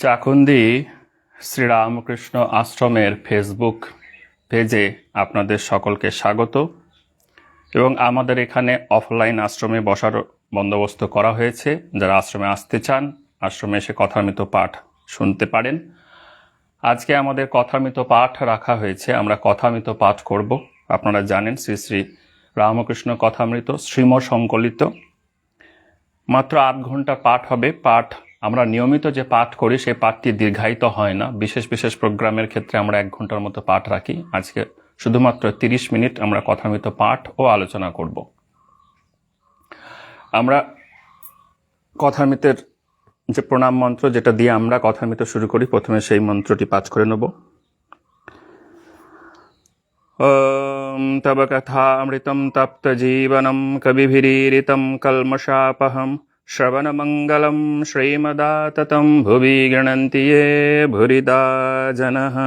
চাকুন্দি শ্রীরামকৃষ্ণ আশ্রমের ফেসবুক পেজে আপনাদের সকলকে স্বাগত এবং আমাদের এখানে অফলাইন আশ্রমে বসার বন্দোবস্ত করা হয়েছে। যারা আশ্রমে আসতে চান আশ্রমে এসে কথামৃত পাঠ শুনতে পারেন। আজকে আমাদের কথামৃত পাঠ রাখা হয়েছে, আমরা কথামৃত পাঠ করব। আপনারা জানেন শ্রী শ্রী রামকৃষ্ণ কথামৃত শ্রীম সংকলিত মাত্র 8 ঘন্টা পাঠ হবে। পাঠ আমরা নিয়মিত যে পাঠ করি সেই পাঠটি দীর্ঘায়িত হয় না। বিশেষ বিশেষ প্রোগ্রামের ক্ষেত্রে আমরা 1 ঘন্টার মতো পাঠ রাখি। আজকে শুধুমাত্র 30 মিনিট আমরা কথামৃত পাঠ ও আলোচনা করব। আমরা কথামৃতের যে প্রণাম মন্ত্র, যেটা দিয়ে আমরা কথামৃত শুরু করি, প্রথমে সেই মন্ত্রটি পাঠ করে নেব। ওম তব কথামৃতম তপ্ত জীবনম কবিভিरीरितं কলমশাপহম শ্রবণমঙ্গলম শ্রীমদাততম ভুবি গৃণন্তি ये ভুরিদা জনঃ।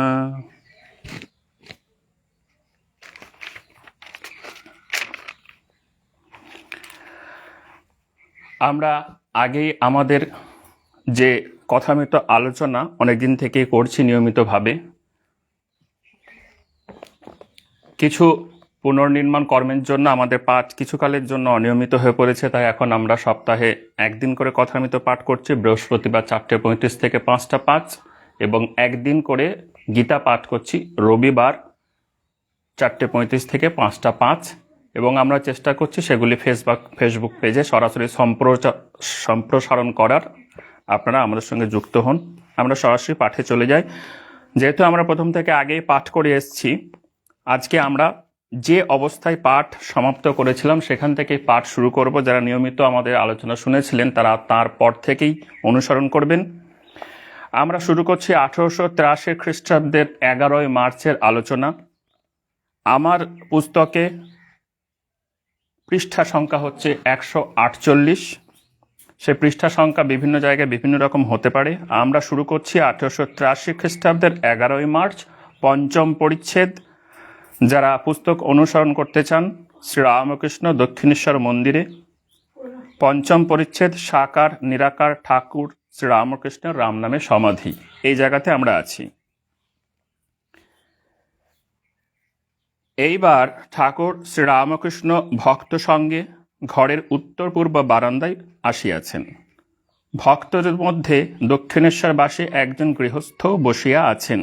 আমরা আগেই আমাদের যে কথামৃত আলোচনা অনেকদিন থেকে করছি নিয়মিতভাবে, কিছু পুনর্নির্মাণ কর্মের জন্য আমাদের পাঠ কিছুকালের জন্য অনিয়মিত হয়ে পড়েছে। তাই এখন আমরা সপ্তাহে 1 দিন করে কথামৃত পাঠ করছি, বৃহস্পতিবার 4:35 থেকে 5:05, এবং 1 দিন করে গীতা পাঠ করছি রবিবার 4:35 থেকে 5:05। এবং আমরা চেষ্টা করছি সেগুলি ফেসবুক পেজে সরাসরি সম্প্রসারণ করার। আপনারা আমাদের সঙ্গে যুক্ত হন। আমরা সরাসরি পাঠে চলে যাই। যেহেতু আমরা প্রথম থেকে আগেই পাঠ করে এসেছি, আজকে আমরা যে অবস্থায় পাঠ সমাপ্ত করেছিলাম সেখান থেকেই পাঠ শুরু করব। যারা নিয়মিত আমাদের আলোচনা শুনেছিলেন তারা তারপর থেকেই অনুসরণ করবেন। আমরা শুরু করছি 1883 খ্রিস্টাব্দের 11 মার্চের আলোচনা। আমার পুস্তকে পৃষ্ঠা সংখ্যা হচ্ছে 148। সেই পৃষ্ঠা সংখ্যা বিভিন্ন জায়গায় বিভিন্ন রকম হতে পারে। আমরা শুরু করছি 1883 খ্রিস্টাব্দের 11 মার্চ, 5ম পরিচ্ছেদ। যারা পুস্তক অনুসরণ করতে চান, শ্রীরামকৃষ্ণ দক্ষিণেশ্বর মন্দিরে 5ম পরিচ্ছেদ, সাকার নিরাকার ঠাকুর শ্রীরামকৃষ্ণের রাম নামে সমাধি, এই জায়গাতে আমরা আছি। এইবার ঠাকুর শ্রীরামকৃষ্ণ ভক্ত সঙ্গে ঘরের উত্তর পূর্ব বারান্দায় আসিয়াছেন। ভক্তদের মধ্যে দক্ষিণেশ্বরবাসী একজন গৃহস্থ বসিয়া আছেন।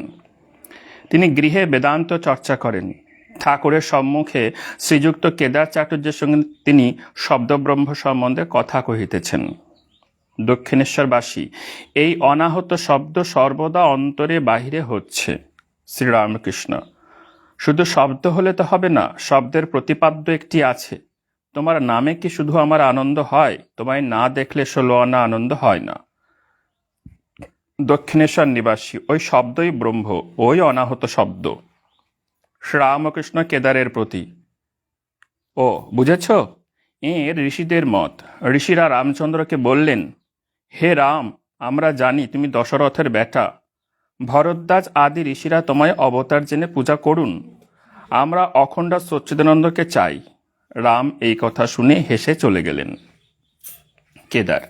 তিনি গৃহে বেদান্ত চর্চা করেন। ঠাকুরের সম্মুখে শ্রীযুক্ত কেদার চাটুর্যের সঙ্গে তিনি শব্দব্রহ্ম সম্বন্ধে কথা কহিতেছেন। দক্ষিণেশ্বরবাসী, এই অনাহত শব্দ সর্বদা অন্তরে বাহিরে হচ্ছে। শ্রীরামকৃষ্ণ, শুধু শব্দ হলে তো হবে না, শব্দের প্রতিপাদ্য একটি আছে। তোমার নামে কি শুধু আমার আনন্দ হয়? তোমায় না দেখলে 16 আনা আনন্দ হয় না। দক্ষিণেশ্বর নিবাসী, ওই শব্দই ব্রহ্ম, ওই অনাহত শব্দ। শ্রীরামকৃষ্ণ কেদারের প্রতি, ও বুঝেছ, এর ঋষিদের মত। ঋষিরা রামচন্দ্রকে বললেন, হে রাম, আমরা জানি তুমি দশরথের বেটা। ভরদ্বাজ আদি ঋষিরা তোমায় অবতার জেনে পূজা করুন। আমরা অখণ্ড সচ্চিদানন্দকে চাই। রাম এই কথা শুনে হেসে চলে গেলেন। কেদার,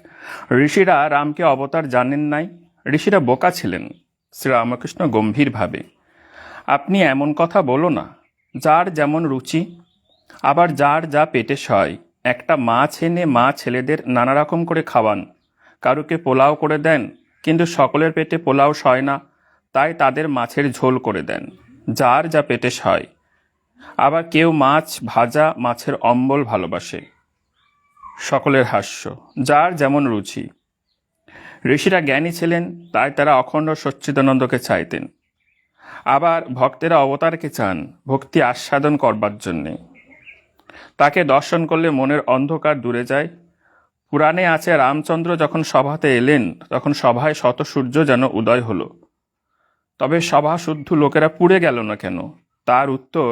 ঋষিরা রামকে অবতার জানেন নাই, ঋষিরা বোকা ছিলেন। শ্রীরামকৃষ্ণ গম্ভীরভাবে, আপনি এমন কথা বলো না। যার যেমন রুচি, আবার যার যা পেটে সয়। একটা মাছ এনে মা ছেলেদের নানা রকম করে খাওয়ান। কারুকে পোলাও করে দেন, কিন্তু সকলের পেটে পোলাও সয় না, তাই তাদের মাছের ঝোল করে দেন। যার যা পেটে সয়। আবার কেউ মাছ ভাজা, মাছের অম্বল ভালোবাসে। সকলের হাস্য। যার যেমন রুচি। ঋষিরা জ্ঞানী ছিলেন, তাই তারা অখণ্ড সচ্চিদানন্দকে চাইতেন। আবার ভক্তেরা অবতারকে চান ভক্তি আস্বাদন করবার জন্যে। তাকে দর্শন করলে মনের অন্ধকার দূরে যায়। পুরাণে আছে, রামচন্দ্র যখন সভাতে এলেন তখন সভায় শত সূর্য যেন উদয় হলো। তবে সভা শুদ্ধ লোকেরা পুড়ে গেল না কেন? তার উত্তর,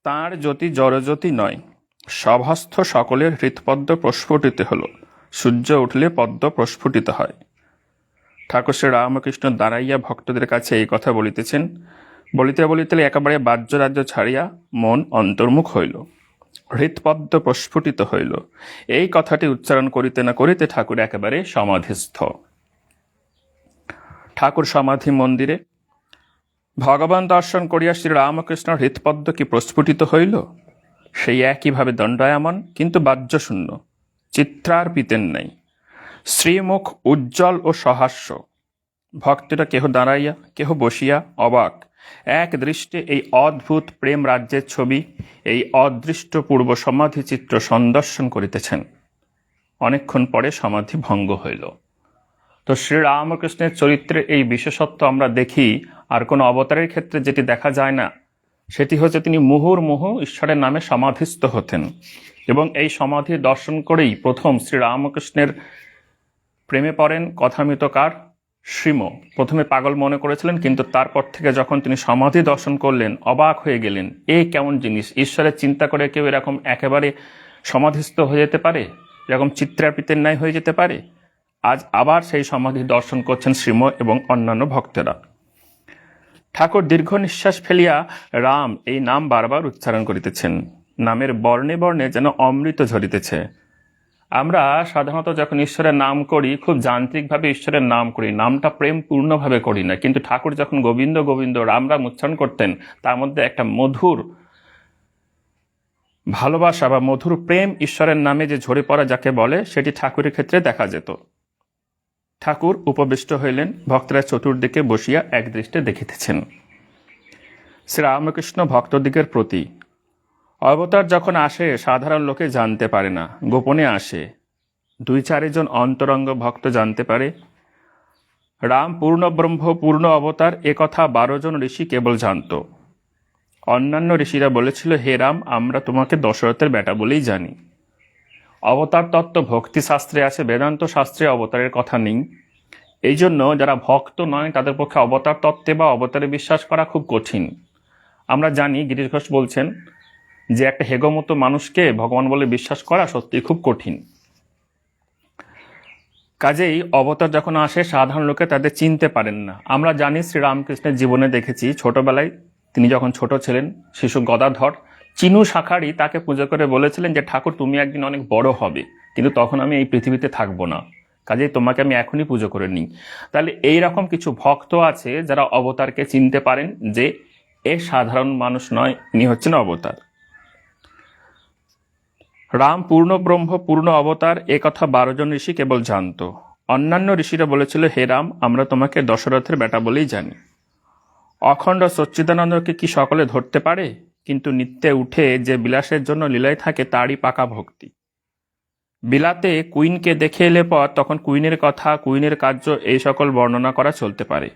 তাঁর জ্যোতি জড়জ্যোতি নয়। সভাস্থ সকলের হৃৎপদ্ম প্রস্ফুটিত হলো। সূর্য উঠলে পদ্ম প্রস্ফুটিত হয়। ঠাকুর শ্রী রামকৃষ্ণ দাঁড়াইয়া ভক্তদের কাছে এই কথা বলিতেছেন। বলিতে বলিতে একেবারে বাহ্য রাজ্য ছাড়িয়া মন অন্তর্মুখ হইল, হৃৎপদ্ম প্রস্ফুটিত হইল। এই কথাটি উচ্চারণ করিতে না করিতে ঠাকুর একেবারে সমাধিস্থ। ঠাকুর সমাধি মন্দিরে ভগবান দর্শন করিয়া শ্রীরামকৃষ্ণ হৃৎপদ্ম কি প্রস্ফুটিত হইল? সেই একইভাবে দণ্ডায়মান, কিন্তু বাহ্যশূন্য, চিত্রার পিতেন নাই। শ্রীমুখ উজ্জ্বল ও সহাস্য। ভক্তরা কেহ দাঁড়াইয়া, কেহ বসিয়া অবাক এক দৃষ্টে এই অদ্ভুত প্রেম রাজ্যের ছবি, এই অদৃষ্ট পূর্ব সমাধি চিত্র সন্দর্শন করিতেছেন। অনেকক্ষণ পরে সমাধি ভঙ্গ হইল। তো শ্রীরামকৃষ্ণের চরিত্রে এই বিশেষত্ব আমরা দেখি, আর কোনো অবতারের ক্ষেত্রে যেটি দেখা যায় না, সেটি হচ্ছে তিনি মুহুর্মুহু ঈশ্বরের নামে সমাধিস্থ হতেন, এবং এই সমাধি দর্শন করেই প্রথম শ্রীরামকৃষ্ণের প্রেমে পড়েন কথামিতকার শ্রীম। প্রথমে পাগল মনে করেছিলেন, কিন্তু তারপর থেকে যখন তিনি সমাধি দর্শন করলেন অবাক হয়ে গেলেন। এই কেমন জিনিস, ঈশ্বরের চিন্তা করে কেউ এরকম একেবারে সমাধিস্থ হয়ে যেতে পারে, এরকম চিত্রার্পিতের ন্যায় হয়ে যেতে পারে? আজ আবার সেই সমাধি দর্শন করছেন শ্রীম এবং অন্যান্য ভক্তেরা। ঠাকুর দীর্ঘ নিঃশ্বাস ফেলিয়া রাম এই নাম বারবার উচ্চারণ করিতেছেন। নামের বর্ণে বর্ণে যেন অমৃত ঝরিতেছে। আমরা সাধারণত যখন ঈশ্বরের নাম করি, খুব যান্ত্রিকভাবে ঈশ্বরের নাম করি, নামটা প্রেম পূর্ণভাবে করি না। কিন্তু ঠাকুর যখন গোবিন্দ গোবিন্দ রাম রাম উচ্চারণ করতেন, তার মধ্যে একটা মধুর ভালোবাসা বা মধুর প্রেম ঈশ্বরের নামে যে ঝরে পড়া যাকে বলে, সেটি ঠাকুরের ক্ষেত্রে দেখা যেত। ঠাকুর উপবিষ্ট হইলেন, ভক্তরা চতুর্দিকে বসিয়া একদৃষ্টে দেখিতেছেন। শ্রীরামকৃষ্ণ ভক্তদিগের প্রতি অবতার যখন আসে সাধারণ লোকে জানতে পারে না, গোপনে আসে। 2-4 জন অন্তরঙ্গ ভক্ত জানতে পারে। রাম পূর্ণ ব্রহ্ম, পূর্ণ অবতার, কথা 12 জন ঋষি কেবল জানত। অন্যান্য ঋষিরা বলেছিল, হে রাম, আমরা তোমাকে দশরথের বেটা বলেই জানি। অবতার তত্ত্ব ভক্তি শাস্ত্রে আছে, বেদান্ত শাস্ত্রে অবতারের কথা নেই। এই জন্য যারা ভক্ত নয় তাদের পক্ষে অবতার তত্ত্বে বা অবতারে বিশ্বাস করা খুব কঠিন। আমরা জানি, গিরিশ ঘোষ বলছেন যে একটা হেগমতো মানুষকে ভগবান বলে বিশ্বাস করা সত্যি খুব কঠিন। কাজেই অবতার যখন আসে সাধারণ লোকে তাদের চিনতে পারেন না। আমরা জানি শ্রীরামকৃষ্ণের জীবনে দেখেছি, ছোটবেলায় তিনি যখন ছোট ছিলেন, শিশু গদাধর চিনু শাখারি তাকে পুজো করে বলেছিলেন যে ঠাকুর তুমি একদিন অনেক বড় হবে, কিন্তু তখন আমি এই পৃথিবীতে থাকবো না, কাজেই তোমাকে আমি এখনই পুজো করে নিই। তাহলে এই রকম কিছু ভক্ত আছে যারা অবতারকে চিনতে পারেন যে এ সাধারণ মানুষ নয়, ইনি হচ্ছেন অবতার। রাম পূর্ণ ব্রহ্ম, পূর্ণ অবতার, কথা 12 জন ঋষি কেবল জানত। অন্যান্য ঋষিরা বলেছিল, হে রাম, আমরা তোমাকে দশরথের বেটা বলেই জানি। অখণ্ড সচ্চিদানন্দকে কি সকলে ধরতে পারে? কিন্তু নিত্যে উঠে যে বিলাসের জন্য লীলায় থাকে তারই পাকা ভক্তি। বিলাতে কুইনকে দেখে এলে পর তখন কুইনের কথা, কুইনের কার্য এই সকল বর্ণনা করা চলতে পারে।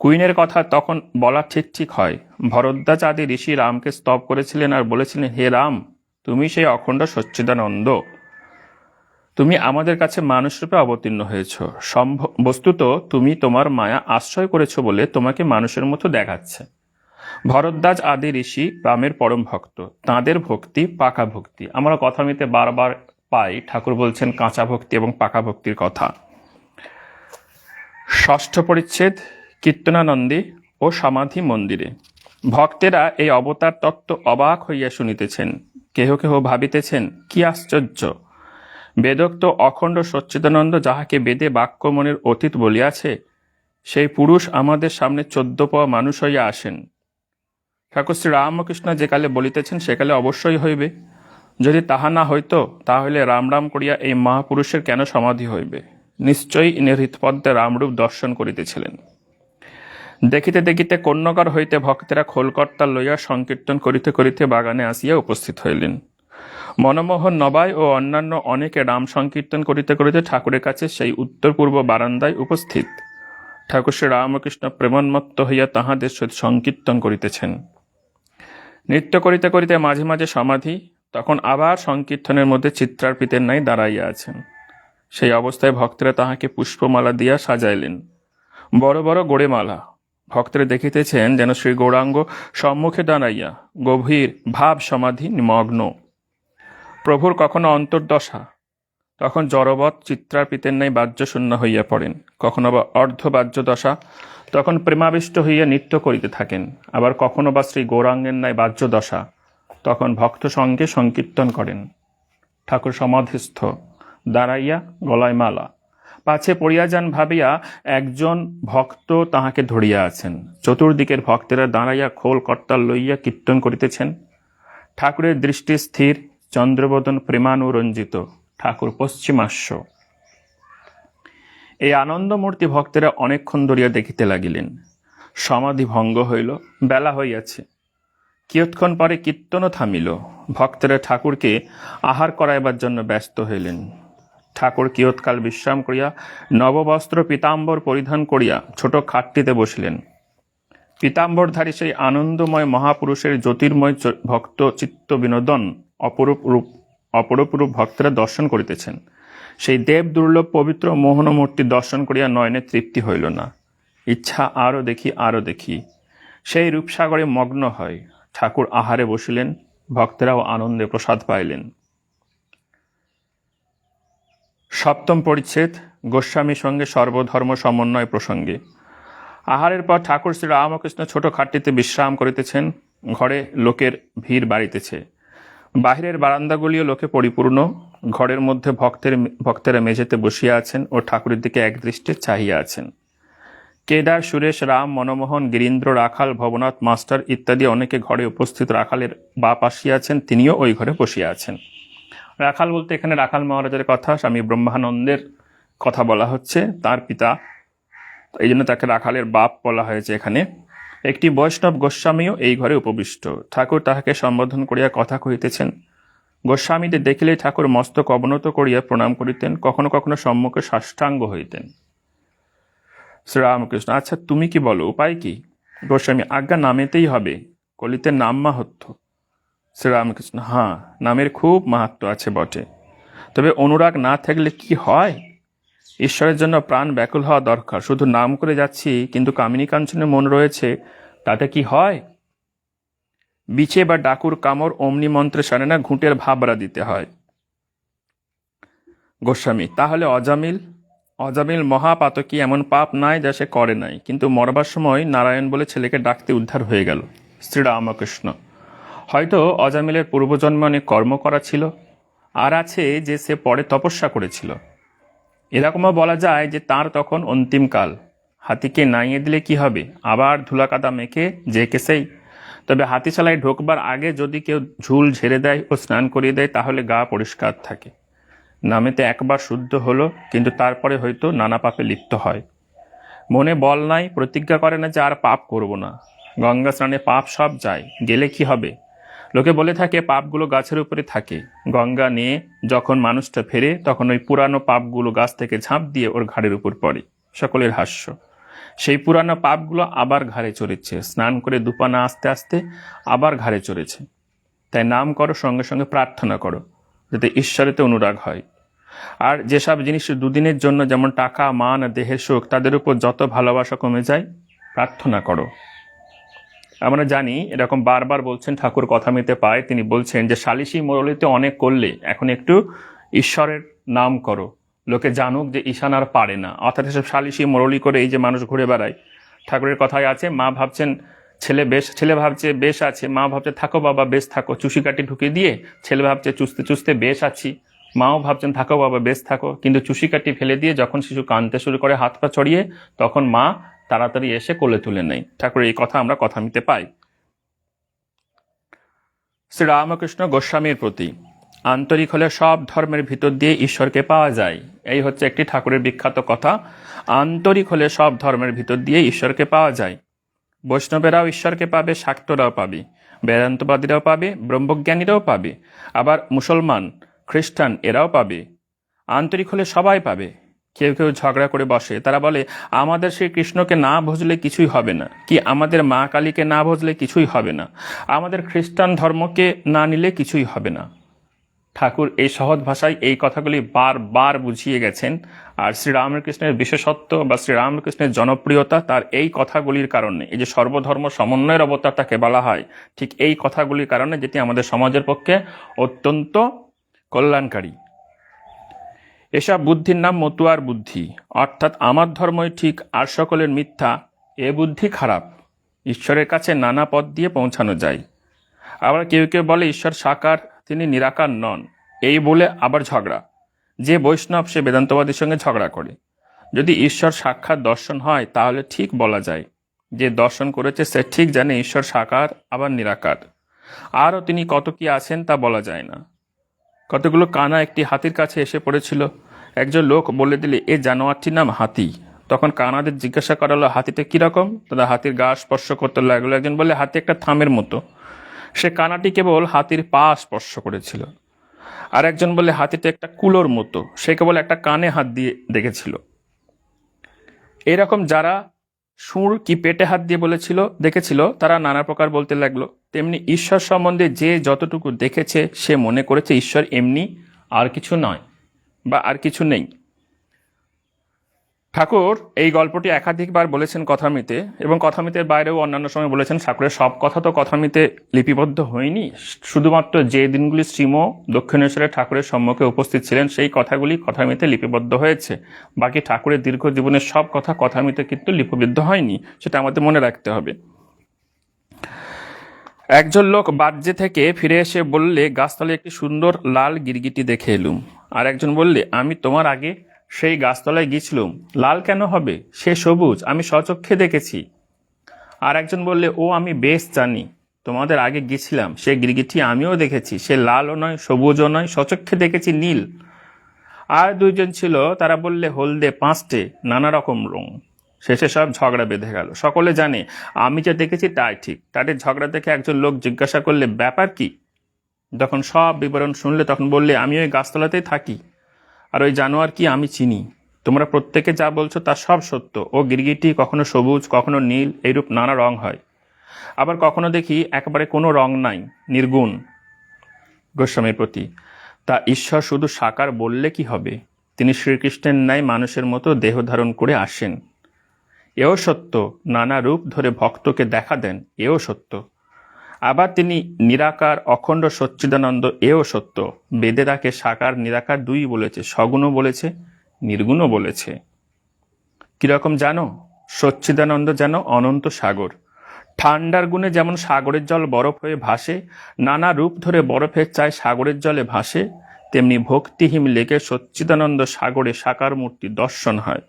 কুইনের কথা তখন বলা ঠিক ঠিক হয়। ভরদ্বাজ আদি ঋষি রামকে স্তব করেছিলেন আর বলেছিলেন, হে রাম, তুমি সেই অখণ্ড সচ্চিদানন্দ, তুমি আমাদের কাছে মানুষরূপে অবতীর্ণ হয়েছ। বস্তুত তুমি তোমার মায়া আশ্রয় করেছ বলে তোমাকে মানুষের মতো দেখাচ্ছে। ভরদ্বাজ আদি ঋষি রামের পরম ভক্ত, তাঁদের ভক্তি পাকা ভক্তি। আমরা কথামিতে বারবার পাই ঠাকুর বলছেন কাঁচা ভক্তি এবং পাকা ভক্তির কথা। 6ষ্ঠ পরিচ্ছেদ কীর্তনানন্দে ও সমাধি মন্দিরে ভক্তেরা এই অবতার তত্ত্ব অবাক হইয়া শুনিতেছেন। কেহ কেহ ভাবিতেছেন, কি আশ্চর্য! বেদোক্ত অখণ্ড সচ্চিদানন্দ, যাহাকে বেদে বাক্যমনের অতীত বলিয়াছে, সেই পুরুষ আমাদের সামনে 14 পাওয়া মানুষ হইয়া আসেন। ঠাকুর শ্রী রামকৃষ্ণ যে কালে বলিতেছেন সেকালে অবশ্যই হইবে। যদি তাহা না হইত, তাহলে রাম রাম করিয়া এই মহাপুরুষের কেন সমাধি হইবে? নিশ্চয়ই ইনি হৃৎপদ্মে রামরূপ দর্শন করিতেছিলেন। দেখিতে দেখিতে কন্যগর হইতে ভক্তেরা খোলকর্তা লইয়া সংকীর্তন করিতে করিতে বাগানে আসিয়া উপস্থিত হইলেন। মনমোহন নবাই ও অন্যান্য অনেকে রাম সংকীর্তন করিতে করিতে ঠাকুরের কাছে সেই উত্তর পূর্ব বারান্দায় উপস্থিত। ঠাকুর শ্রী রামকৃষ্ণ প্রেমোন্মত্ত হইয়া তাহাদের সহিত সংকীর্তন করিতেছেন। নৃত্য করিতে করিতে মাঝে মাঝে সমাধি, তখন আবার সংকীর্তনের মধ্যে চিত্রার্পিতের ন্যায় দাঁড়াইয়া আছেন। সেই অবস্থায় ভক্তরা তাহাকে পুষ্পমালা দিয়া সাজাইলেন, বড় বড় গোড়ে মালা। ভক্তরা দেখিতেছেন যেন শ্রী গৌরাঙ্গ সম্মুখে দাঁড়াইয়া গভীর ভাব সমাধি নিমগ্ন। প্রভুর কখনো অন্তর্দশা, তখন জড়বৎ চিত্রার্পিতের ন্যায় বাহ্যশূন্য হইয়া পড়েন। কখনো বা অর্ধবাহ্য দশা, তখন প্রেমাবিষ্ট হইয়া নৃত্য করিতে থাকেন। আবার কখনো বা শ্রী গৌরাঙ্গের ন্যায় বাহ্য দশা, তখন ভক্ত সঙ্গে সংকীর্তন করেন। ঠাকুর সমাধিস্থ, দাঁড়াইয়া, গলায় মালা, পাছে পড়িয়া যান ভাবিয়া একজন ভক্ত তাহাকে ধরিয়া আছেন। চতুর্দিকের ভক্তেরা দাঁড়াইয়া খোল কর্তাল লইয়া কীর্তন করিতেছেন। ঠাকুরের দৃষ্টি স্থির, চন্দ্রবদন প্রেমানুরঞ্জিত, ঠাকুর পশ্চিমাস্য। এই আনন্দমূর্তি ভক্তেরা অনেকক্ষণ ধরিয়া দেখিতে লাগিলেন। সমাধি ভঙ্গ হইল, বেলা হইয়াছে। কিয়ৎক্ষণ পরে কীর্তনও থামিল। ভক্তেরা ঠাকুরকে আহার করাইবার জন্য ব্যস্ত হইলেন। ঠাকুর কিয়ৎকাল বিশ্রাম করিয়া নববস্ত্র পীতাম্বর পরিধান করিয়া ছোট খাটটিতে বসিলেন। পীতাম্বরধারী সেই আনন্দময় মহাপুরুষের জ্যোতির্ময় ভক্ত চিত্ত বিনোদন অপরূপ রূপ ভক্তরা দর্শন করিতেছেন। সেই দেব দুর্লভ পবিত্র মোহনমূর্তি দর্শন করিয়া নয়নে তৃপ্তি হইল না। ইচ্ছা আরও দেখি আরও দেখি। সেই রূপসাগরে মগ্ন হয়। ঠাকুর আহারে বসিলেন, ভক্তেরাও আনন্দে প্রসাদ পাইলেন। সপ্তম পরিচ্ছেদ, গোস্বামীর সঙ্গে সর্বধর্ম সমন্বয় প্রসঙ্গে। আহারের পর ঠাকুর শ্রী রামকৃষ্ণ ছোট খাটটিতে বিশ্রাম করিতেছেন। ঘরে লোকের ভিড় বাড়িতেছে। বাহিরের বারান্দাগুলিও লোকে পরিপূর্ণ। ঘরের মধ্যে ভক্তেরা মেঝেতে বসিয়া আছেন ও ঠাকুরের দিকে একদৃষ্টে চাহিয়া আছেন। কেদার, সুরেশ, রাম, মনমোহন, গিরীন্দ্র, রাখাল, ভবনাথ মাস্টার ইত্যাদি অনেকে ঘরে উপস্থিত। রাখালের বাপ আসিয়া আছেন, তিনিও ওই ঘরে বসিয়া আছেন। রাখাল বলতে এখানে রাখাল মহারাজের কথা, স্বামী ব্রহ্মানন্দের কথা বলা হচ্ছে, তার পিতা, এই জন্য তাকে রাখালের বাপ বলা হয়েছে এখানে। একটি বৈষ্ণব গোস্বামীও এই ঘরে উপবিষ্ট। ঠাকুর তাহাকে সম্বোধন করিয়া কথা কহিতেছেন। গোস্বামীদের দেখিলেই ঠাকুর মস্তক অবনত করিয়া প্রণাম করিতেন, কখনো কখনো সম্মুখে সাষ্টাঙ্গ হইতেন। শ্রীরামকৃষ্ণ: আচ্ছা, তুমি কি বলো, উপায় কি? গোস্বামী: আজ্ঞা, নামেতেই হবে, কলিতে নাম মাহাত্ম্য। শ্রীরামকৃষ্ণ: হ্যাঁ, নামের খুব মাহাত্ম্য আছে বটে, তবে অনুরাগ না থাকলে কি হয়? ঈশ্বরের জন্য প্রাণ ব্যাকুল হওয়া দরকার। শুধু নাম করে যাচ্ছি, কিন্তু কামিনী কাঞ্চনে মন রয়েছে, তাতে কি হয়? বিছে বা ডাকুর কামড় অমনি মন্ত্রে সারে না, ঘুঁটের ভাবরা দিতে হয়। গোস্বামী: তাহলে অজামিল মহাপাতকী এমন পাপ নাই যা সে করে নাই, কিন্তু মরবার সময় নারায়ণ বলে ছেলেকে ডাকতে উদ্ধার হয়ে গেল। শ্রীরামকৃষ্ণ: হয়তো অজামিলের পূর্বজন্মে অনেক কর্ম করা ছিল, আর আছে যে সে পরে তপস্যা করেছিল। এরকমও বলা যায় যে তার তখন অন্তিমকাল। হাতিকে নাইয়ে দিলে কি হবে? আবার ধুলাকাদা মেখে যে কেসেই। তবে হাতিশালায় ঢোকবার আগে যদি কেউ ঝুল ঝেড়ে দেয় ও স্নান করিয়ে দেয়, তাহলে গা পরিষ্কার থাকে। নামেতে একবার শুদ্ধ হলো, কিন্তু তারপরে হয়তো নানা পাপে লিপ্ত হয়। মনে বল নাই, প্রতিজ্ঞা করে না যে আর পাপ করব না। গঙ্গা স্নানে পাপ সব যায়, গেলে কি হবে? লোকে বলে থাকে পাপগুলো গাছের উপরে থাকে। গঙ্গা নিয়ে যখন মানুষটা ফেরে, তখন ওই পুরানো পাপগুলো গাছ থেকে ঝাঁপ দিয়ে ওর ঘাড়ের উপর পড়ে। সকলের হাস্য। সেই পুরানো পাপগুলো আবার ঘাড়ে চড়েছে। স্নান করে দুপানা আস্তে আস্তে আবার ঘাড়ে চড়েছে। তাই নাম করো, সঙ্গে সঙ্গে প্রার্থনা করো, যাতে ঈশ্বরেতে অনুরাগ হয়। আর যেসব জিনিস দুদিনের জন্য, যেমন টাকা, মান, দেহের সুখ, তাদের উপর যত ভালোবাসা কমে যায়, প্রার্থনা করো। আমরা জানি, এরকম বারবার বলছেন ঠাকুর, কথা মিতে পায়। তিনি বলছেন যে সালিসি মুরলিতে অনেক করলে, এখন একটু ঈশ্বরের নাম করো, লোকে জানুক যে ঈশান আর পারে না। অর্থাৎ এসব সালিসি মুরলি করে এই যে মানুষ ঘুরে বেড়ায়, ঠাকুরের কথায় আছে, মা ভাবছেন ছেলে ভাবছে বেশ আছে, মা ভাবছে থাকো বাবা বেশ থাকো, চুষি কাটি ঢুকে দিয়ে ছেলে ভাবছে চুষতে চুষতে বেশ আছি, মাও ভাবছেন থাকো বাবা বেশ থাকো, কিন্তু চুষি কাটি ফেলে দিয়ে যখন শিশু কাঁদতে শুরু করে হাত পা ছড়িয়ে, তখন মা তাড়াতাড়ি এসে কোলে তুলে নেয়। ঠাকুরের এই কথা আমরা কথা মিতে পাই। শ্রীরামকৃষ্ণ গোস্বামীর প্রতি: আন্তরিক হলে সব ধর্মের ভিতর দিয়ে ঈশ্বরকে পাওয়া যায়। এই হচ্ছে একটি ঠাকুরের বিখ্যাত কথা। আন্তরিক হলে সব ধর্মের ভিতর দিয়ে ঈশ্বরকে পাওয়া যায়। বৈষ্ণবেরাও ঈশ্বরকে পাবে, শাক্তরাও পাবে, বেদান্তবাদীরাও পাবে, ব্রহ্মজ্ঞানীরাও পাবে, আবার মুসলমান, খ্রিস্টান এরাও পাবে। আন্তরিক হলে সবাই পাবে। কেউ কেউ ঝগড়া করে বসে, তারা বলে আমাদের শ্রী কৃষ্ণকে না ভজলে কিছুই হবে না, কি আমাদের মা কালীকে না ভজলে কিছুই হবে না, আমাদের খ্রিস্টান ধর্মকে না নিলে কিছুই হবে না। ঠাকুর এই সহজ ভাষায় এই কথাগুলি বারবার বুঝিয়ে গেছেন। আর শ্রীরামকৃষ্ণের বিশেষত্ব বা শ্রীরামকৃষ্ণের জনপ্রিয়তা তার এই কথাগুলির কারণে। এই যে সর্বধর্ম সমন্বয়ের অবতার তাকে বলা হয়, ঠিক এই কথাগুলির কারণে, যেটি আমাদের সমাজের পক্ষে অত্যন্ত কল্যাণকারী। এসব বুদ্ধির নাম মতুয়ার বুদ্ধি, অর্থাৎ আমার ধর্মই ঠিক আর সকলের মিথ্যা, এ বুদ্ধি খারাপ। ঈশ্বরের কাছে নানা পথ দিয়ে পৌঁছানো যায়। আবার কেউ কেউ বলে ঈশ্বর সাকার, তিনি নিরাকার নন, এই বলে আবার ঝগড়া। যে বৈষ্ণব সে বেদান্তবাদীর সঙ্গে ঝগড়া করে। যদি ঈশ্বর সাক্ষাৎ দর্শন হয় তাহলে ঠিক বলা যায় যে দর্শন করেছে সে ঠিক জানে ঈশ্বর সাকার আবার নিরাকার। আরও তিনি কত কি আছেন তা বলা যায় না। কতগুলো কানা একটি হাতির কাছে এসে পড়েছিল। একজন লোক বলে দিলে এ জানোয়ারটির নাম হাতি। তখন কানাদের জিজ্ঞাসা করা হলো হাতিটা কীরকম। তারা হাতির গা স্পর্শ করতে লাগলো। একজন বলে হাতি একটা থামের মতো। সে কানাটি কেবল হাতির পা স্পর্শ করেছিল। আর একজন বলে হাতিটা একটা কুলোর মতো, সে কেবল একটা কানে হাত দিয়ে দেখেছিল। এরকম যারা সুর কি পেটে হাত দিয়ে দেখেছিল তারা নানা প্রকার বলতে লাগলো। তেমনি ঈশ্বর সম্বন্ধে যে যতটুকু দেখেছে সে মনে করেছে ঈশ্বর এমনি, আর কিছু নয় বা আর কিছু নেই। ঠাকুর এই গল্পটি একাধিকবার বলেছেন কথামিতে, এবং কথামিতের বাইরেও অন্যান্য সময় বলেছেন। ঠাকুরের সব কথা তো কথামিতে লিপিবদ্ধ হয়নি, শুধুমাত্র যে দিনগুলি শ্রীম দক্ষিণেশ্বরের ঠাকুরের সম্মুখে উপস্থিত ছিলেন সেই কথাগুলি কথামিতে লিপিবদ্ধ হয়েছে। বাকি ঠাকুরের দীর্ঘ জীবনের সব কথা কথামিতে কিন্তু লিপিবদ্ধ হয়নি, সেটা আমাদের মনে রাখতে হবে। একজন লোক বাজ্যে থেকে ফিরে এসে বললে গাছতলায় একটি সুন্দর লাল গিরগিটি দেখে এলুম। আর একজন বললে আমি তোমার আগে সেই গাছতলায় গিয়েছিলুম। লাল কেন হবে, সে সবুজ, আমি স্বচক্ষে দেখেছি। আর একজন বললে ও আমি বেশ জানি, তোমাদের আগে গিয়েছিলাম, সে গিরগিটি আমিও দেখেছি, সে লালও নয় সবুজও নয়, স্বচক্ষে দেখেছি নীল। আর দুইজন ছিল, তারা বললে হলদে পাঁচটে, নানা রকম রং। শেষে সব ঝগড়া বেঁধে গেল। সকলে জানে আমি যা দেখেছি তাই ঠিক। তাদের ঝগড়া দেখে একজন লোক জিজ্ঞাসা করলে ব্যাপার কি। যখন সব বিবরণ শুনলে তখন বললে আমি ওই গাছতলাতেই থাকি, আর ওই জানোয়ার কি আমি চিনি। তোমরা প্রত্যেকে যা বলছো তা সব সত্য। ও গিরগিটি কখনো সবুজ, কখনো নীল, এইরূপ নানা রং হয়। আবার কখনো দেখি একেবারে কোনো রং নাই, নির্গুণ। গোস্বামীর প্রতি তা ঈশ্বর শুধু সাকার বললে কি হবে, তিনি শ্রীকৃষ্ণের ন্যায় মানুষের মতো দেহ ধারণ করে আসেন, এও সত্য। নানা রূপ ধরে ভক্তকে দেখা দেন, এও সত্য। আবার তিনি নিরাকার অখণ্ড সচ্চিদানন্দ, এও সত্য। বেদে তাকে সাকার নিরাকার দুই বলেছে, সগুণও বলেছে, নির্গুণও বলেছে। কিরকম জানো, সচ্চিদানন্দ যেন অনন্ত সাগর। ঠান্ডার গুণে যেমন সাগরের জল বরফ হয়ে ভাসে, নানা রূপ ধরে বরফের চায় সাগরের জলে ভাসে, তেমনি ভক্তিহীন লেগে সচ্চিদানন্দ সাগরে সাকার মূর্তি দর্শন হয়।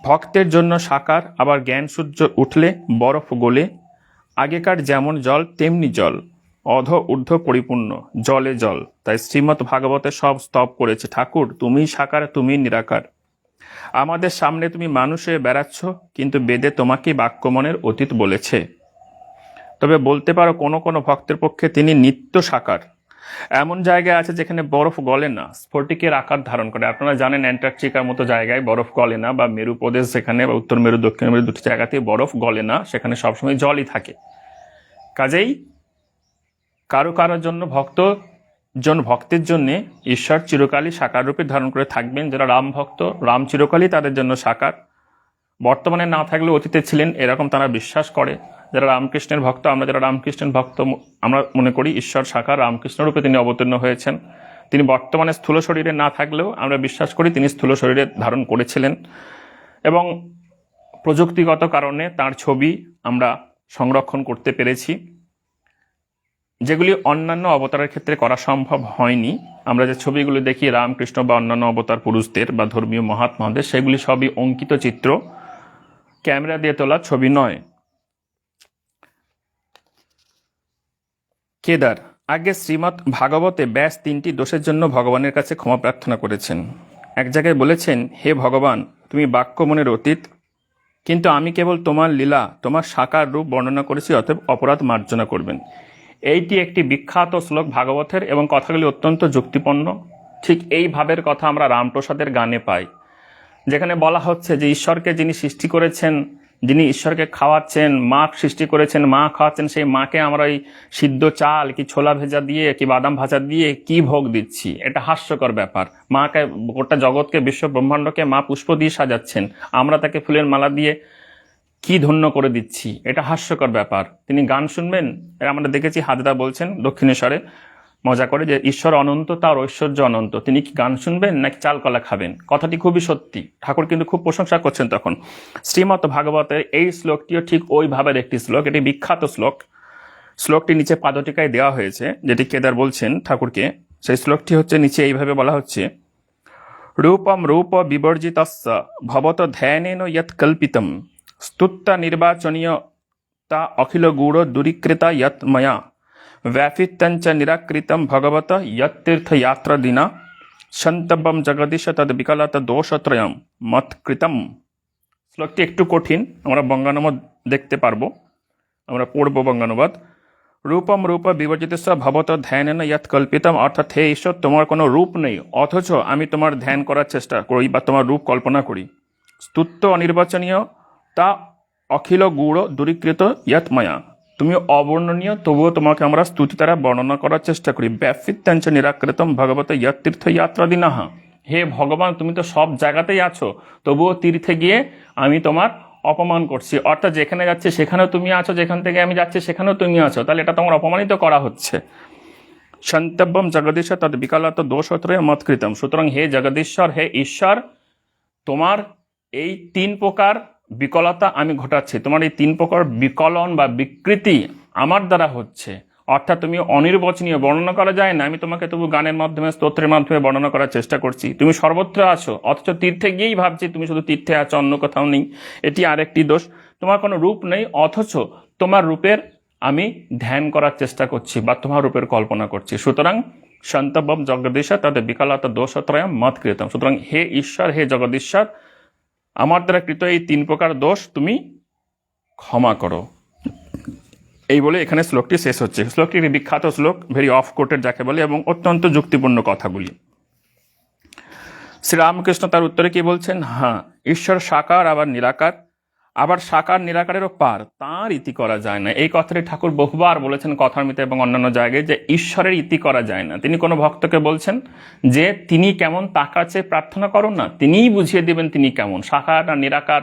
ভক্তের জন্য সাকার, আবার জ্ঞান সূর্য উঠলে বরফ গলে। আগেকার যেমন জল তেমনি জল, অধ ঊর্ধ্ব পরিপূর্ণ, জলে জল। তাই শ্রীমৎ ভাগবতে সব স্তব করেছে ঠাকুর তুমিই সাকার, তুমিই নিরাকার। আমাদের সামনে তুমি মানুষ হয়ে বেড়াচ্ছ, কিন্তু বেদে তোমাকে বাক্যমনের অতীত বলেছে। তবে বলতে পারো কোনো কোনো ভক্তের পক্ষে তিনি নিত্য সাকার। এমন জায়গায় আছে যেখানে বরফ গলে না, স্ফটিকের আকার ধারণ করে। আপনারা জানেন অ্যান্টার্কটিকার মতো জায়গায় বরফ গলে না, বা মেরু প্রদেশ যেখানে, বা উত্তর মেরু দক্ষিণ মেরু দুটি জায়গাতে বরফ গলে না, সেখানে সবসময় জলই থাকে। কাজেই কারো কারোর জন্য ভক্তের জন্য ঈশ্বর চিরকালই সাকার রূপে ধারণ করে থাকবেন। যারা রাম ভক্ত, রাম চিরকালই তাদের জন্য সাকার। বর্তমানে না থাকলেও অতীতে ছিলেন, এরকম তারা বিশ্বাস করে। যারা রামকৃষ্ণের ভক্ত, আমরা যারা রামকৃষ্ণের ভক্ত, আমরা মনে করি ঈশ্বর সাকার, রামকৃষ্ণ রূপে তিনি অবতীর্ণ হয়েছেন। তিনি বর্তমানে স্থূল শরীরে না থাকলেও আমরা বিশ্বাস করি তিনি স্থূল শরীরে ধারণ করেছিলেন, এবং প্রযুক্তিগত কারণে তার ছবি আমরা সংরক্ষণ করতে পেরেছি, যেগুলি অন্যান্য অবতারের ক্ষেত্রে করা সম্ভব হয়নি। আমরা যে ছবিগুলো দেখি রামকৃষ্ণ বা অন্যান্য অবতার পুরুষদের বা ধর্মীয় মহাত্মাদের, সেগুলি সবই অঙ্কিত চিত্র, ক্যামেরা দিয়ে তোলা ছবি নয়। কেদার আগে শ্রীমৎ ভাগবতে ব্যাস 3টি দোষের জন্য ভগবানের কাছে ক্ষমা প্রার্থনা করেছেন। এক জায়গায় বলেছেন, হে ভগবান, তুমি বাক্যমনের অতীত, কিন্তু আমি কেবল তোমার লীলা, তোমার সাকার রূপ বর্ণনা করেছি, অতএব অপরাধ মার্জনা করবেন। এইটি একটি বিখ্যাত শ্লোক ভাগবতের, এবং কথাগুলি অত্যন্ত যুক্তিপূর্ণ। ঠিক এই ভাবের কথা আমরা রামপ্রসাদের গানে পাই, যেখানে বলা হচ্ছে যে ঈশ্বরকে যিনি সৃষ্টি করেছেন, যিনি ঈশ্বরকে খাওয়াচ্ছেন, মা সৃষ্টি করেছেন, মা খাওয়াচ্ছেন, সেই মাকে আমরা এই সিদ্ধ চাল কি ছোলা ভেজা দিয়ে কি বাদাম ভাজা দিয়ে কি ভোগ দিচ্ছি। এটা হাস্যকর ব্যাপার। মাকে, গোটা জগৎকে, বিশ্ব ব্রহ্মাণ্ডকে মা পুষ্প দিয়ে সাজাচ্ছেন, আমরা তাকে ফুলের মালা দিয়ে কি ধন্য করে দিচ্ছি। এটা হাস্যকর ব্যাপার। তিনি গান শুনবেন, আমরা দেখেছি হাজরা বলছেন দক্ষিণেশ্বরে মজা করে যে ঈশ্বর অনন্ত, তার ঐশ্বর্য অনন্ত, তিনি কি গান শুনবেন নাকি চাল কলা খাবেন। কথাটি খুবই সত্যি। ঠাকুর কিন্তু খুব প্রশংসা করছেন তখন। শ্রীমৎ ভাগবতের এই শ্লোকটিও ঠিক ওই ভাবের একটি শ্লোক, এটি বিখ্যাত শ্লোক। শ্লোকটি নিচে পাদটিকায় দেওয়া হয়েছে, যেটি কেদার বলছেন ঠাকুরকে। সেই শ্লোকটি হচ্ছে নিচে এইভাবে বলা হচ্ছে, রূপম রূপ বিবর্জিতস্য ভবত ধ্যানেন যৎ কল্পিতম স্তুত্য নির্বাচনীয়তা অখিল গূঢ় দূরীকৃতা যৎ ময়া व्यापितञ्च निराकृतं भगवत यत्तीर्थयात्रादिना সন্তব্যম জগদীশ তদ বিকলত দোষত্রয়ম মৎকৃতম। শ্লোকটি একটু কঠিন, আমরা বঙ্গানুবাদ দেখতে পারবো, আমরা পড়ব বঙ্গানুবাদ। রূপম রূপ বিবর্জিত ভবত ধ্যানেন যৎ কল্পিতম, অর্থাৎ হে ঈশ্বর তোমার কোনো রূপ নেই, অথচ আমি তোমার ধ্যান করার চেষ্টা করি বা তোমার রূপ কল্পনা করি। স্তুত্য অনির্বাচনীয় তা অখিল গূঢ় দূরীকৃত যৎ ময়া, তুমি অবর্ণনীয় তবুও তোমাকে আমরা স্তুতি দ্বারা বর্ণনা করার চেষ্টা করি। ব্যাপিত্যাঞ্চ নিরাকৃতম ভগবত যৎ তীর্থযাত্রাদিনাহ, হে ভগবান তুমি তো সব জায়গাতেই আছো, তবুও তীর্থে গিয়ে আমি তোমার অপমান করছি, অর্থাৎ যেখানে যাচ্ছে সেখানেও তুমি আছো, যেখান থেকে আমি যাচ্ছি সেখানেও তুমি আছো, তাহলে এটা তোমার অপমানিত করা হচ্ছে। সন্তব্যম জগদীশ তদ বিকলত দোষত্রয় মৎকৃতম, সুতরাং হে জগদীশ্বর, হে ঈশ্বর, তোমার এই 3 প্রকার বিকলতা আমি ঘটাচ্ছি, তোমার এই 3 প্রকার বিকলন বা বিকৃতি আমার দ্বারা হচ্ছে, অর্থাৎ তুমি অনির্বচনীয়, বর্ণনা করা যায় না, আমি তোমাকে তবু গানের মাধ্যমে স্তোত্রের মাধ্যমে বর্ণনা করার চেষ্টা করছি। তুমি সর্বত্র আছো, অথচ তীর্থে গিয়েই ভাবছি তুমি শুধু তীর্থে আছো, অন্য কোথাও নেই, এটি আরেকটি দোষ। তোমার কোনো রূপ নেই, অথচ তোমার রূপের আমি ধ্যান করার চেষ্টা করছি বা তোমার রূপের কল্পনা করছি। সুতরাং সন্তব্যম জগদীশ তাদের বিকলতা দোষত্রয়ম মৎকৃতম, সুতরাং হে ঈশ্বর, হে জগদীশ্বর, আমার দ্বারা কৃত এই 3 প্রকার দোষ তুমি ক্ষমা করো। এই বলে এখানে শ্লোকটি শেষ হচ্ছে। শ্লোকটি একটি বিখ্যাত শ্লোক, ভেরি অফ কোটেড যাকে বলে, এবং অত্যন্ত যুক্তিপূর্ণ কথাগুলি। শ্রীরামকৃষ্ণ তার উত্তরে কি বলছেন? হ্যাঁ, ঈশ্বর সাকার আবার নিরাকার, আবার সাকার নিরাকারেরও পার, তাঁর ইতি করা যায় না। এই কথাটি ঠাকুর বহুবার বলেছেন কথামৃতে এবং অন্যান্য জায়গায়, যে ঈশ্বরের ইতি করা যায় না। তিনি কোনো ভক্তকে বলছেন যে তিনি কেমন তার কাছে প্রার্থনা করো না, তিনিই বুঝিয়ে দিবেন তিনি কেমন, সাকার না নিরাকার।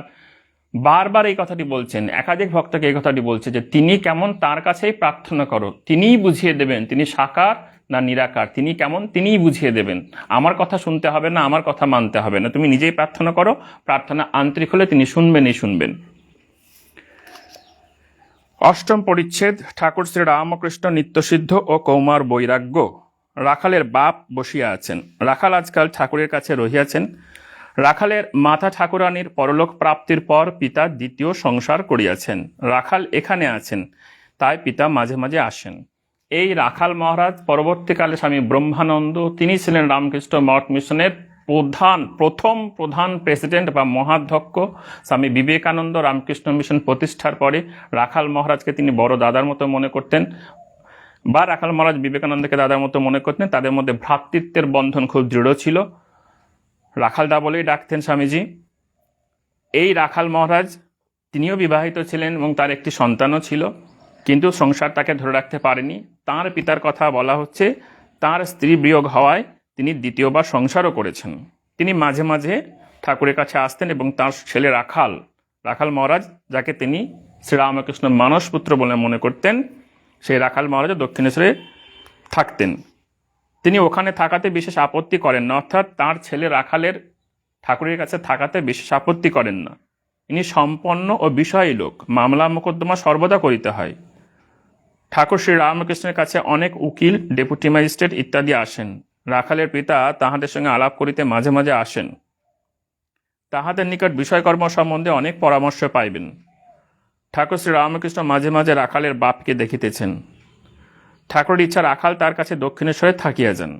বারবার এই কথাটি বলছেন, একাধিক ভক্তকে এই কথাটি বলছে যে তিনি কেমন তার কাছেই প্রার্থনা করো, তিনিই বুঝিয়ে দেবেন তিনি সাকার না নিরাকার, তিনি কেমন তিনিই বুঝিয়ে দেবেন। আমার কথা শুনতে হবে না, আমার কথা মানতে হবে না, তুমি নিজেই প্রার্থনা করো, প্রার্থনা আন্তরিক হলে তিনি শুনবেনই শুনবেন। অষ্টম পরিচ্ছেদ, ঠাকুর শ্রী রামকৃষ্ণ নিত্যসিদ্ধ ও কৌমার বৈরাগ্য। রাখালের বাপ বসিয়া আছেন। রাখাল আজকাল ঠাকুরের কাছে রহিয়াছেন। রাখালের মাতা ঠাকুরানীর পরলোক প্রাপ্তির পর পিতা দ্বিতীয় সংসার করিয়াছেন। রাখাল এখানে আছেন, তাই পিতা মাঝে মাঝে আসেন। এই রাখাল মহারাজ পরবর্তীকালে স্বামী ব্রহ্মানন্দ, তিনি ছিলেন রামকৃষ্ণ মঠ মিশনের প্রথম প্রধান প্রেসিডেন্ট বা মহাধ্যক্ষ। স্বামী বিবেকানন্দ রামকৃষ্ণ মিশন প্রতিষ্ঠার পরে রাখাল মহারাজকে তিনি বড় দাদার মতো মনে করতেন, বা রাখাল মহারাজ বিবেকানন্দকে দাদার মতো মনে করতেন। তাদের মধ্যে ভ্রাতৃত্বের বন্ধন খুব দৃঢ় ছিল। রাখালদা বলেই ডাকতেন স্বামীজি। এই রাখাল মহারাজ তিনিও বিবাহিত ছিলেন এবং তার একটি সন্তানও ছিল, কিন্তু সংসার তাকে ধরে রাখতে পারেনি। তার পিতার কথা বলা হচ্ছে, তার স্ত্রী বিয়োগ হওয়ায় তিনি দ্বিতীয়বার সংসারও করেছেন। তিনি মাঝে মাঝে ঠাকুরের কাছে আসতেন এবং তার ছেলে রাখাল মহারাজ, যাকে তিনি শ্রীরামকৃষ্ণ মানসপুত্র বলে মনে করতেন, সেই রাখাল মহারাজ দক্ষিণেশ্বরে থাকতেন। তিনি ওখানে থাকাতে বিশেষ আপত্তি করেন না, অর্থাৎ তার ছেলে রাখালের ঠাকুরের কাছে থাকাতে বিশেষ আপত্তি করেন না। ইনি সম্পন্ন ও বিষয়ী লোক, মামলা মোকদ্দমা সর্বদা করিতে হয়। ঠাকুর শ্রী রামকৃষ্ণের কাছে অনেক উকিল, ডেপুটি ম্যাজিস্ট্রেট ইত্যাদি আসেন। রাখালের পিতা তাহাদের সঙ্গে আলাপ করিতে মাঝে মাঝে আসেন। তাহাদের নিকট বিষয়কর্ম সম্বন্ধে অনেক পরামর্শ পাইবেন। ঠাকুর শ্রী রামকৃষ্ণ মাঝে মাঝে রাখালের বাপকে দেখিতেছেন। ঠাকুরের ইচ্ছা রাখাল তার কাছে দক্ষিণেশ্বরে থাকিয়া যান।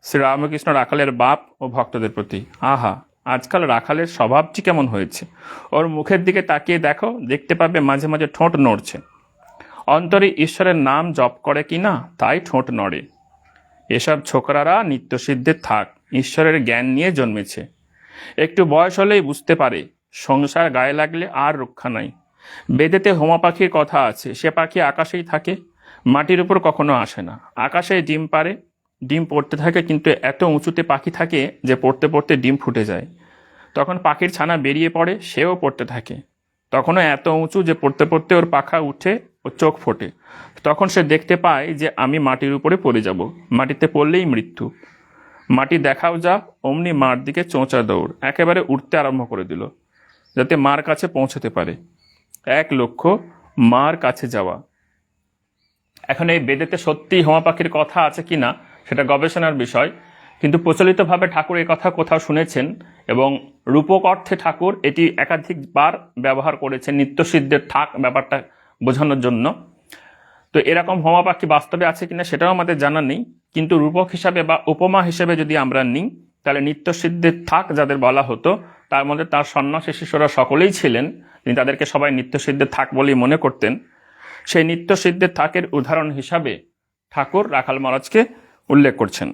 শ্রীরামকৃষ্ণ রাখালের বাপ ও ভক্তদের প্রতি, আহা, আজকাল রাখালের স্বভাবটি কেমন হয়েছে, ওর মুখের দিকে তাকিয়ে দেখো, দেখতে পাবে মাঝে মাঝে ঠোঁট নড়ছে। অন্তরে ঈশ্বরের নাম জপ করে কি না, তাই ঠোঁট নড়ে। এসব ছোকরারা নিত্যসিদ্ধে থাক, ঈশ্বরের জ্ঞান নিয়ে জন্মেছে। একটু বয়স হলেই বুঝতে পারে সংসার গায়ে লাগলে আর রক্ষা নাই। বেদেতে হোমা পাখির কথা আছে, সে পাখি আকাশেই থাকে, মাটির উপর কখনো আসে না। আকাশে ডিম পারে, ডিম পড়তে থাকে, কিন্তু এত উঁচুতে পাখি থাকে যে পড়তে পড়তে ডিম ফুটে যায়। তখন পাখির ছানা বেরিয়ে পড়ে, সেও পড়তে থাকে, তখনও এত উঁচু যে পড়তে পড়তে ওর পাখা উঠে ও চোখ ফোটে। তখন সে দেখতে পায় যে আমি মাটির উপরে পড়ে যাব, মাটিতে পড়লেই মৃত্যু। মাটি দেখাও যা, অমনি মার দিকে চোঁচা দৌড়, একেবারে উঠতে আরম্ভ করে দিল, যাতে মার কাছে পৌঁছতে পারে। 1 লক্ষ্য মার কাছে যাওয়া। এখন এই বেদেতে সত্যি হোমা পাখির কথা আছে কিনা সেটা গবেষণার বিষয়, কিন্তু প্রচলিতভাবে ঠাকুর এই কথা কোথাও শুনেছেন এবং রূপক অর্থে ঠাকুর এটি একাধিকবার ব্যবহার করেছেন নিত্যসিদ্ধের থাক ব্যাপারটা বোঝানোর জন্য। তো এরকম হোমা পাখি বাস্তবে আছে কিনা সেটাও আমাদের জানা নেই, কিন্তু রূপক হিসাবে বা উপমা হিসেবে যদি আমরা নিই তাহলে নিত্যসিদ্ধের থাক যাদের বলা হতো তার মধ্যে তার সন্ন্যাসী শিষ্যরা সকলেই ছিলেন, তিনি তাদেরকে সবাই নিত্যসিদ্ধের থাক বলেই মনে করতেন। সেই নিত্যসিদ্ধের থাকের উদাহরণ হিসাবে ঠাকুর রাখাল মহারাজকে উল্লেখ করছেন।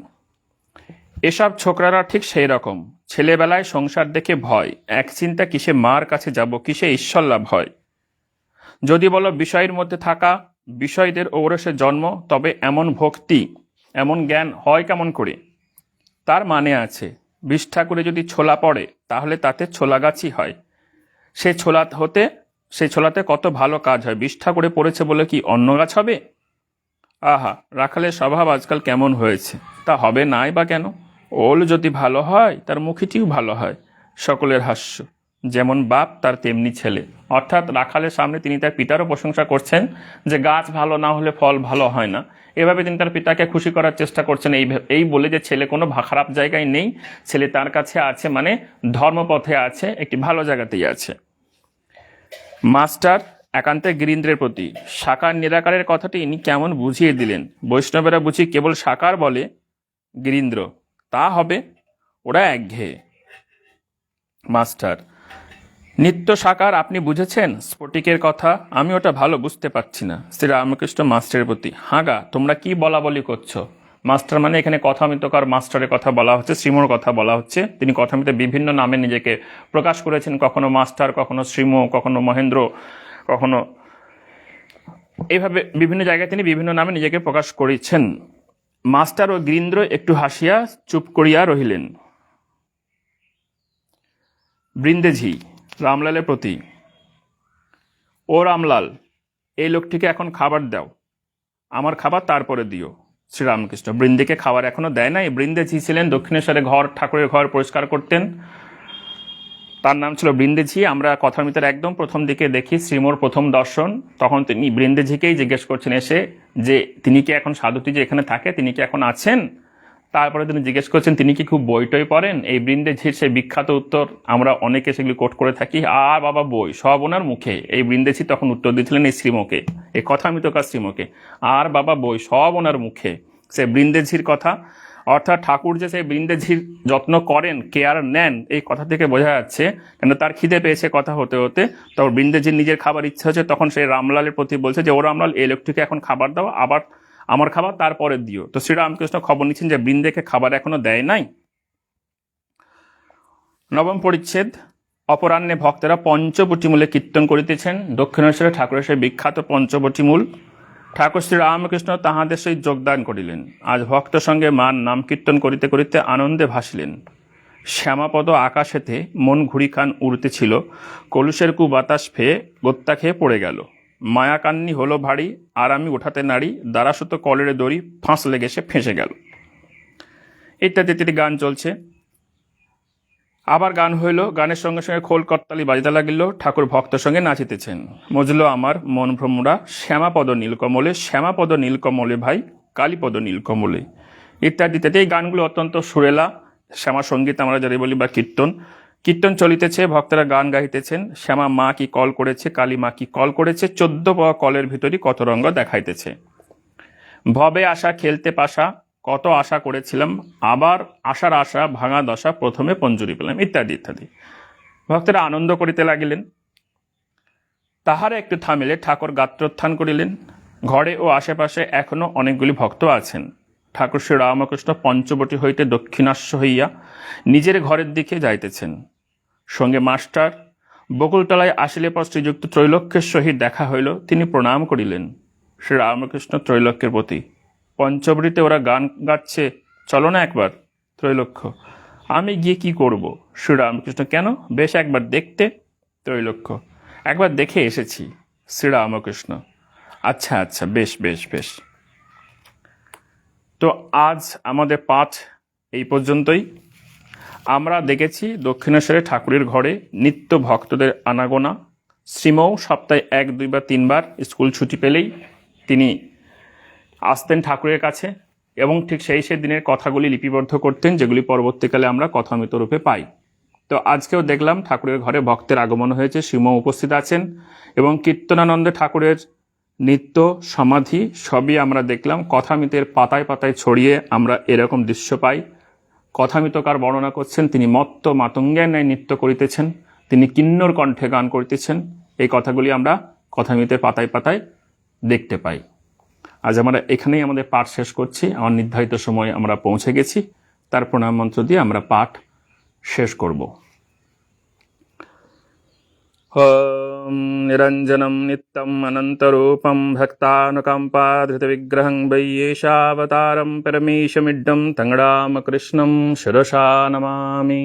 এসব ছোকরারা ঠিক সেই রকম, ছেলেবেলায় সংসার দেখে ভয়, এক চিন্তা কিসে মার কাছে যাব, কিসে ঈশ্বর লাভ হয়। যদি বলো বিষয়ের মধ্যে থাকা, বিষয়দের ঔরসে জন্ম, তবে এমন ভক্তি এমন জ্ঞান হয় কেমন করে। তার মানে আছে, বিষ ঠাকুরে যদি ছোলা পড়ে তাহলে তাতে ছোলা গাছই হয়। সেই ছোলাতে কত ভালো কাজ হয়, বিষ ঠাকুরে পড়েছে বলে কি অন্য গাছ হবে? আহা, রাখালের স্বভাব আজকাল কেমন হয়েছে, তা হবে নাই বা কেন? ওল যদি ভালো হয় তার মুখিটিও ভালো হয়। সকলের হাস্য, যেমন বাপ তার তেমনি ছেলে। অর্থাৎ রাখালের সামনে তিনি তার পিতারও প্রশংসা করছেন যে গাছ ভালো না হলে ফল ভালো হয় না। এভাবে তিনি তার পিতাকে খুশি করার চেষ্টা করছেন এই বলে যে ছেলে কোনো খারাপ জায়গায় নেই, ছেলে তার কাছে আছে, মানে ধর্মপথে আছে, একটি ভালো জায়গাতেই আছে। মাস্টার একান্তে গিরীন্দ্রের প্রতি সাকার নিরাকারের কথাটি ইনি কেমন বুঝিয়ে দিলেন। বৈষ্ণবেরা বুঝি কেবল সাকার বলে গিরীন্দ্র, তা হবে, ওরা একঘেয়ে। মাস্টার, নিত্য সাকার আপনি বুঝেছেন স্ফটিকের কথা, আমি ওটা ভালো বুঝতে পারছি না। শ্রীরামকৃষ্ণ মাস্টারের প্রতি, হাগা তোমরা কি বলা বলি করছো? মাস্টার মানে এখানে কথামিতকার মাস্টারের কথা বলা হচ্ছে, শ্রীমোর কথা বলা হচ্ছে। তিনি কথামিতে বিভিন্ন নামে নিজেকে প্রকাশ করেছেন, কখনো মাস্টার, কখনো শ্রীমো, কখনো মহেন্দ্র, কখনো এইভাবে বিভিন্ন জায়গায় তিনি বিভিন্ন নামে নিজেকে প্রকাশ করেছেন। মাস্টার ও গিরীন্দ্র একটু হাসিয়া চুপ করিয়া রহিলেন। বৃন্দেঝি রামলালের প্রতি, ও রামলাল, এই লোকটিকে এখন খাবার দাও, আমার খাবার তারপরে দিও। শ্রীরামকৃষ্ণ, বৃন্দেকে খাবার এখনো দেয় নাই? বৃন্দেঝি ছিলেন দক্ষিণেশ্বরে ঠাকুরের ঘর পরিষ্কার করতেন, তার নাম ছিল বৃন্দেঝি। আমরা কথার ভিতরে একদম প্রথম দিকে দেখি শ্রীমোর প্রথম দর্শন, তখন তিনি বৃন্দেঝিকেই জিজ্ঞেস করছেন এসে যে তিনি কি এখন সাধুটি যে এখানে থাকে তিনি কি এখন আছেন। তারপরে তিনি জিজ্ঞেস করছেন তিনি কি খুব বই টই পড়েন। এই বৃন্দেঝির সেই বিখ্যাত উত্তর আমরা অনেকে সেগুলি কোট করে থাকি, আর বাবা বই সব ওনার মুখে। এই বৃন্দেঝি তখন উত্তর দিয়েছিলেন এই শ্রীমোকে, এই কথামিতকার শ্রীমোকে, আর বাবা বই সব ওনার মুখে। সে বৃন্দেঝির কথা, অর্থাৎ ঠাকুর যে সেই বৃন্দেঝির যত্ন করেন, কেয়ার নেন, এই কথা থেকে বোঝা যাচ্ছে। কেন তার খিদে পেয়েছে কথা হতে হতে, তখন বৃন্দেঝির নিজের খাবার ইচ্ছা হচ্ছে, তখন সেই রামলালের প্রতি বলছে যে ও রামলাল, এই লোকটিকে এখন খাবার দাও, আবার আমার খাবার তারপরে দিও। তো শ্রীরামকৃষ্ণ খবর নিচ্ছেন যে বৃন্দেকে খাবার এখনো দেয় নাই। নবম পরিচ্ছেদ। অপরাহ্নে ভক্তেরা পঞ্চবটীমূলে কীর্তন করিতেছেন। দক্ষিণেশ্বরে ঠাকুরের সেই বিখ্যাত পঞ্চবটীমূল। ঠাকুর শ্রীরামকৃষ্ণ তাহাদের সহিত যোগদান করিলেন। আজ ভক্ত সঙ্গে মান নাম কীর্তন করিতে করিতে আনন্দে ভাসিলেন। শ্যামাপদ আকাশেতে মন ঘুড়িখান উড়তেছিল, কলুষের কু বাতাস ফেয়ে গোত্তা খেয়ে পড়ে গেল। মায়াকান্নি হলো ভারী, আর আমি উঠাতে নাড়ি, দ্বারাসুত কলের দড়ি ফাঁস লেগে সে ফেঁসে গেল। ইত্যাদি ইত্যাদি গান চলছে। আবার গান হইল, গানের সঙ্গে সঙ্গে খোল করতালি বাজিতে লাগিল, ঠাকুর ভক্তের সঙ্গে নাচিতেছেন। মজলো আমার মন ভ্রমরা, শ্যামাপদ নীলকমলে, শ্যামাপদ নীলকমলে ভাই, কালীপদ নীলকমলে, ইত্যাদি ইত্যাদি। এই গানগুলো অত্যন্ত সুরেলা, শ্যামা সঙ্গীত আমরা যারা বলি, বা কীর্তন চলিতেছে, ভক্তরা গান গাইতেছেন। শ্যামা মা কি কল করেছে, কালী মা কি কল করেছে, 14 পাওয়া কলের ভিতরই কত রঙ্গ দেখাইতেছে। ভবে আশা খেলতে পাশা, কত আশা করেছিলাম, আবার আশার আশা ভাঙা দশা, প্রথমে পঞ্জুরি পেলাম, ইত্যাদি ইত্যাদি। ভক্তরা আনন্দ করিতে লাগিলেন। তাহারা একটু থামিলে ঠাকুর গাত্রোত্থান করিলেন। ঘরে ও আশেপাশে এখনো অনেকগুলি ভক্ত আছেন। ঠাকুর শ্রী রামকৃষ্ণ পঞ্চবটী হইতে দক্ষিণাস্য হইয়া নিজের ঘরের দিকে যাইতেছেন। সঙ্গে মাস্টার। বকুলতলায় আসিলে পর শ্রীযুক্ত ত্রৈলোক্যের সহিত দেখা হইল। তিনি প্রণাম করিলেন। শ্রী রামকৃষ্ণ ত্রৈলোক্যের প্রতি, পঞ্চবটিতে ওরা গান গাচ্ছে, চলো না একবার। ত্রৈলোক্য, আমি গিয়ে কি করব? শ্রীরামকৃষ্ণ, কেন, বেশ একবার দেখতে। ত্রৈলোক্য, একবার দেখে এসেছি। শ্রীরামকৃষ্ণ, আচ্ছা আচ্ছা, বেশ বেশ বেশ। তো আজ আমাদের পাঠ এই পর্যন্তই। আমরা দেখেছি দক্ষিণেশ্বরে ঠাকুরের ঘরে নিত্য ভক্তদের আনাগোনা। শ্রীমৌ সপ্তাহে 1, 2 বা 3 বার স্কুল ছুটি পেলেই তিনি আসতেন ঠাকুরের কাছে। এবং ঠিক সেই দিনের কথাগুলি লিপিবদ্ধ করতেন, যেগুলি পরবর্তীকালে আমরা কথামৃত রূপে পাই। তো আজকেও দেখলাম ঠাকুরের ঘরে ভক্তের আগমন হয়েছে, শ্রীমও উপস্থিত আছেন এবং কীর্তনানন্দ ঠাকুরের নিত্য সমাধি সবই আমরা দেখলাম। কথামৃতের পাতায় পাতায় ছড়িয়ে আমরা এরকম দৃশ্য পাই। কথামৃতকার বর্ণনা করছেন, তিনি মত্ত মাতঙ্গের ন্যায় নৃত্য করিতেছেন, তিনি কিন্নর কণ্ঠে গান করিতেছেন। এই কথাগুলি আমরা কথামৃতের পাতায় পাতায় দেখতে পাই। আজ আমরা এখানেই আমাদের পাঠ শেষ করছি। আমার নির্ধারিত সময়ে আমরা পৌঁছে গেছি। তার প্রণাম মন্ত্র দিয়ে আমরা পাঠ শেষ করব। ওম নিরঞ্জনম নিত্যম অনন্তরূপম ভক্তানুকম্পাধৃতবিগ্রহং বৈয়েশাবতারম পরমেশমিড্ডম তঙ্গড়ামকৃষ্ণম শিরসা নমামি।